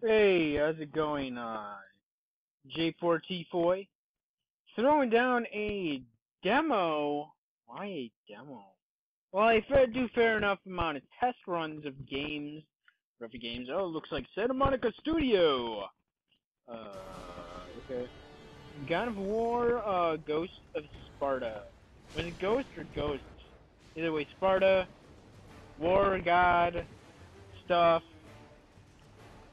Hey, how's it going, J4T4? Throwing down a demo. Why a demo? Well, I do fair enough amount of test runs of games. Roughy games. Oh, looks like Santa Monica Studio. Okay. God of War, Ghost of Sparta. Was it Ghost or Ghosts? Either way, Sparta, War God, stuff,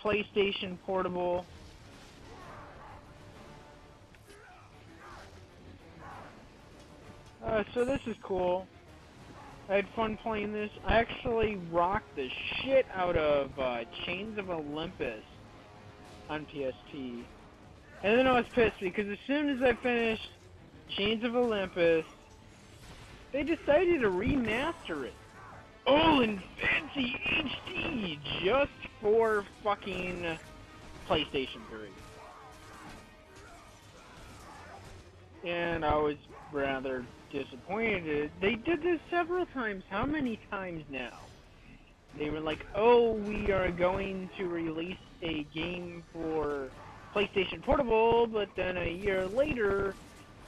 PlayStation Portable. So this is cool. I had fun playing this. I actually rocked the shit out of Chains of Olympus on PSP. And then I was pissed because as soon as I finished Chains of Olympus, they decided to remaster it. All in fancy HD just for fucking PlayStation 3. And I was rather disappointed. They did this several times. How many times now? They were like, oh, we are going to release a game for PlayStation Portable, but then a year later,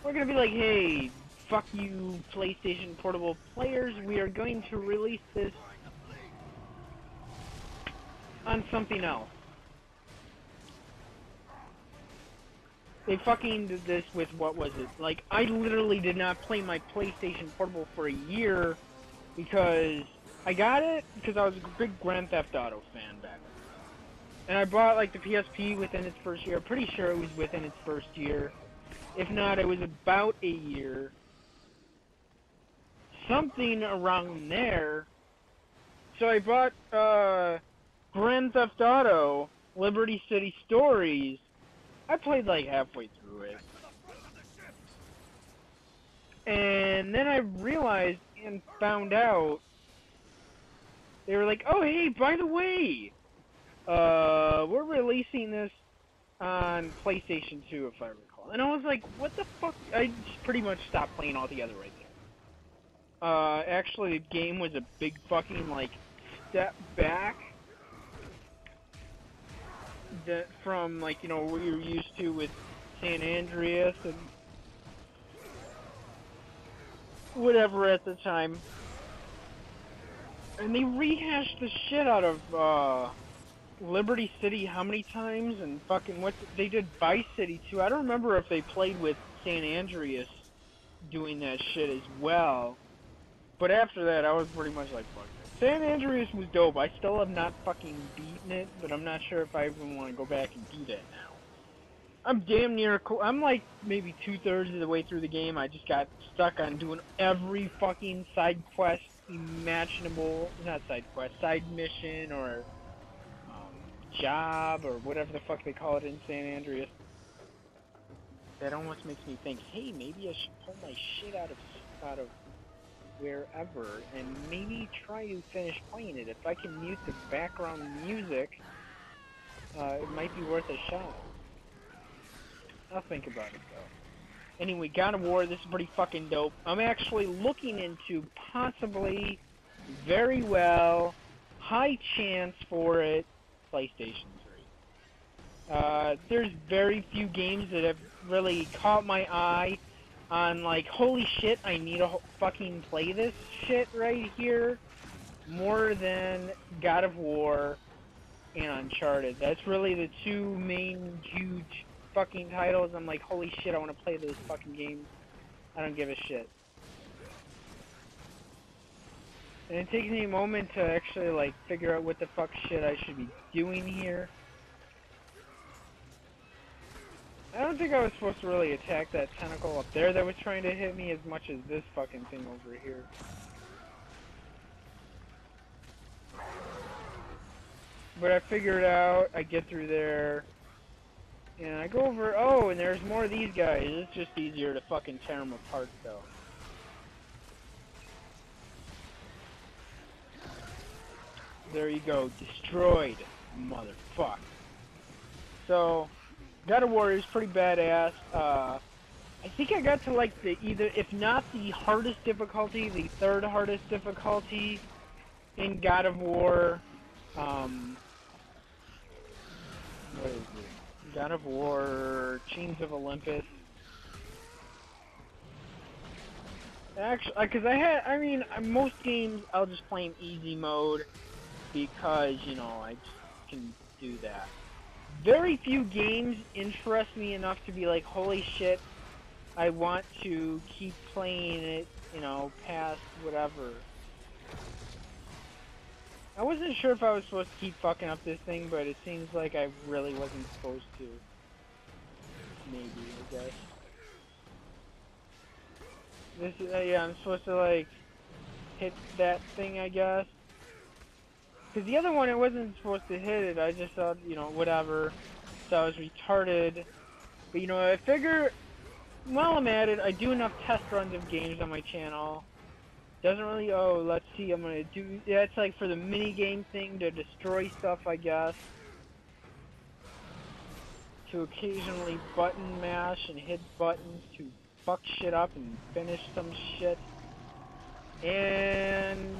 we're going to be like, hey, fuck you PlayStation Portable players, we are going to release this on something else. They fucking did this with, what was it? Like, I literally did not play my PlayStation Portable for a year because I got it because I was a big Grand Theft Auto fan back then. And I bought, like, the PSP within its first year. I'm pretty sure it was within its first year. If not, it was about a year. Something around there. So I bought, Grand Theft Auto, Liberty City Stories. I played, like, halfway through it. And then I realized and found out, they were like, oh, hey, by the way, we're releasing this on PlayStation 2, if I recall. And I was like, what the fuck? I just pretty much stopped playing altogether right there. Actually, the game was a big fucking, like, step back that from, like, you know, what you're used to with San Andreas and whatever at the time. And they rehashed the shit out of, Liberty City how many times, and fucking what they did Vice City too. I don't remember if they played with San Andreas doing that shit as well. But after that, I was pretty much like, fuck it. San Andreas was dope. I still have not fucking beaten it, but I'm not sure if I even want to go back and do that now. I'm damn near cool. I'm like maybe 2/3 of the way through the game. I just got stuck on doing every fucking side quest imaginable. Not side quest, side mission or job or whatever the fuck they call it in San Andreas. That almost makes me think, hey, maybe I should pull my shit out of wherever and maybe try to finish playing it. If I can mute the background music, it might be worth a shot. I'll think about it though. Anyway, God of War, this is pretty fucking dope. I'm actually looking into possibly, very well, high chance for it, PlayStation 3. There's very few games that have really caught my eye on, like, holy shit, I need to fucking play this shit right here, more than God of War and Uncharted. That's really the two main huge fucking titles. I'm like, holy shit, I want to play those fucking games. I don't give a shit. And it takes me a moment to actually, like, figure out what the fuck shit I should be doing here. I don't think I was supposed to really attack that tentacle up there that was trying to hit me as much as this fucking thing over here. But I figured out, I get through there, and I go over, oh, and there's more of these guys. It's just easier to fucking tear them apart, though. There you go, destroyed, motherfucker. So, God of War is pretty badass. I think I got to, like, the either, if not the hardest difficulty, the third hardest difficulty in God of War. God of War, Chains of Olympus. Actually, because I mean, most games I'll just play in easy mode because, you know, I just can do that. Very few games interest me enough to be like, holy shit, I want to keep playing it, you know, past whatever. I wasn't sure if I was supposed to keep fucking up this thing, but it seems like I really wasn't supposed to. Maybe, I guess. This is, yeah, I'm supposed to, like, hit that thing, I guess. Because the other one, I wasn't supposed to hit it. I just thought, you know, whatever. So I was retarded. But, you know, I figure, while I'm at it, I do enough test runs of games on my channel. Doesn't really, oh, let's see, I'm gonna do, yeah, it's like for the mini game thing to destroy stuff, I guess. To occasionally button mash and hit buttons to fuck shit up and finish some shit. And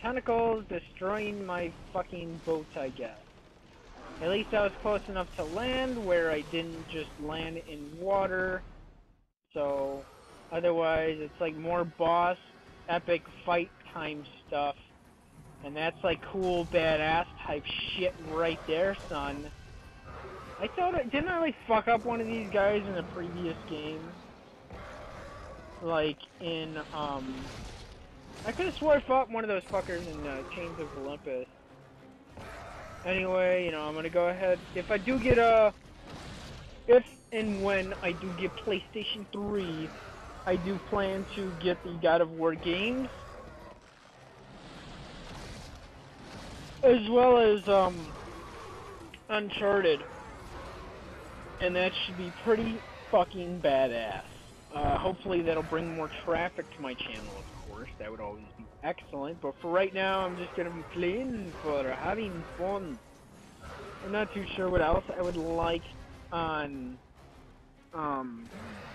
tentacles destroying my fucking boat, I guess. At least I was close enough to land where I didn't just land in water. So, otherwise it's like more boss, epic fight time stuff. And that's like cool, badass type shit right there, son. I thought, didn't I like fuck up one of these guys in a previous game? Like in, I could have swore I fought one of those fuckers in Chains of Olympus. Anyway, you know, I'm gonna go ahead. If I do get if and when I do get PlayStation 3, I do plan to get the God of War games. As well as, Uncharted. And that should be pretty fucking badass. Hopefully that'll bring more traffic to my channel, of course. That would always be excellent. But for right now, I'm just gonna be playing for having fun. I'm not too sure what else I would like on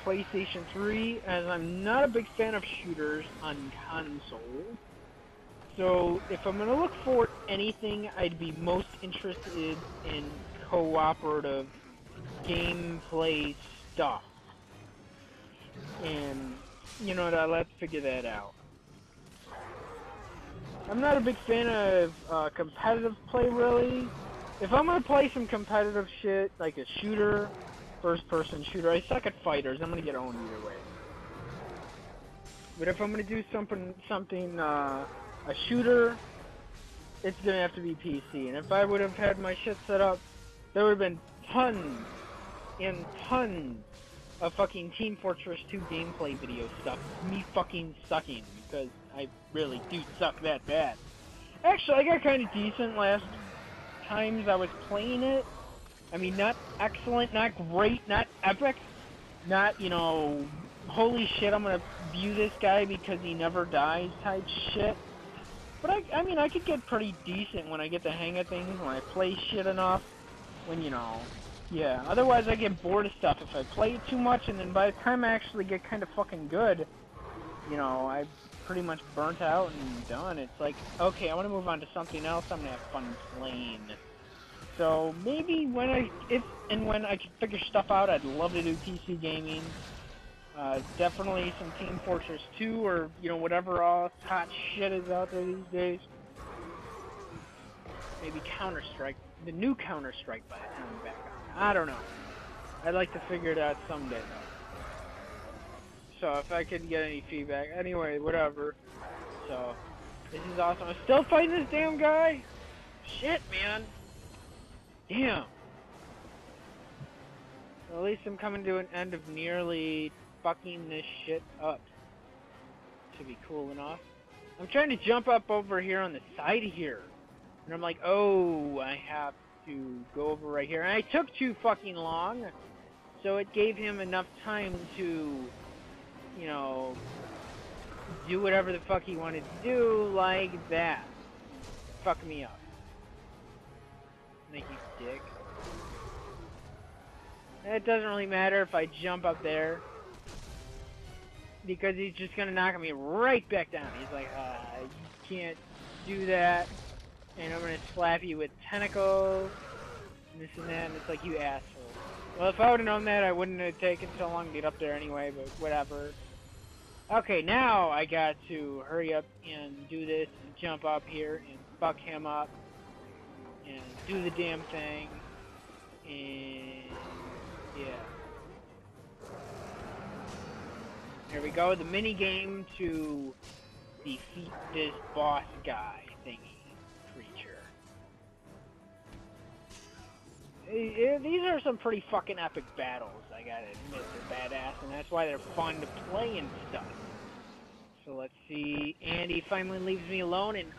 PlayStation 3, as I'm not a big fan of shooters on console. So if I'm gonna look for anything, I'd be most interested in cooperative gameplay stuff. And, you know, let's figure that out. I'm not a big fan of competitive play, really. If I'm gonna play some competitive shit, like a shooter, first-person shooter, I suck at fighters. I'm gonna get owned either way. But if I'm gonna do something, a shooter, it's gonna have to be PC. And if I would have had my shit set up, there would have been tons and tons of fucking Team Fortress 2 gameplay video stuff. Me fucking sucking, because I really do suck that bad. Actually, I got kind of decent last times I was playing it. I mean, not excellent, not great, not epic, not, you know, holy shit, I'm gonna view this guy because he never dies type shit. But I mean, I could get pretty decent when I get the hang of things, when I play shit enough, when, you know, yeah. Otherwise, I get bored of stuff if I play it too much, and then by the time I actually get kind of fucking good, you know, I pretty much burnt out and done. It's like, okay, I want to move on to something else. I'm gonna have fun playing. So maybe if and when I can figure stuff out, I'd love to do PC gaming. Definitely some Team Fortress 2 or, you know, whatever else hot shit is out there these days. Maybe Counter-Strike, the new Counter-Strike by the time I'm back on. I don't know. I'd like to figure it out someday, though. So if I could get any feedback, anyway, whatever. So this is awesome. I'm still fighting this damn guy. Shit, man. Damn. Well, at least I'm coming to an end of nearly fucking this shit up. Should be cool enough. I'm trying to jump up over here on the side here. And I'm like, oh, I have to go over right here. And I took too fucking long. So it gave him enough time to, you know, do whatever the fuck he wanted to do, like that. Fuck me up. Thank you, dick. It doesn't really matter if I jump up there, because he's just gonna knock me right back down. He's like, you can't do that, and I'm gonna slap you with tentacles, and this and that, and it's like, you asshole. Well, if I would have known that, I wouldn't have taken so long to get up there anyway, but whatever. Okay, now I got to hurry up and do this and jump up here and fuck him up and do the damn thing. And yeah. There we go, the mini game to defeat this boss guy thingy creature. These are some pretty fucking epic battles, I gotta admit. They're badass, and that's why they're fun to play and stuff. So let's see. Andy finally leaves me alone, and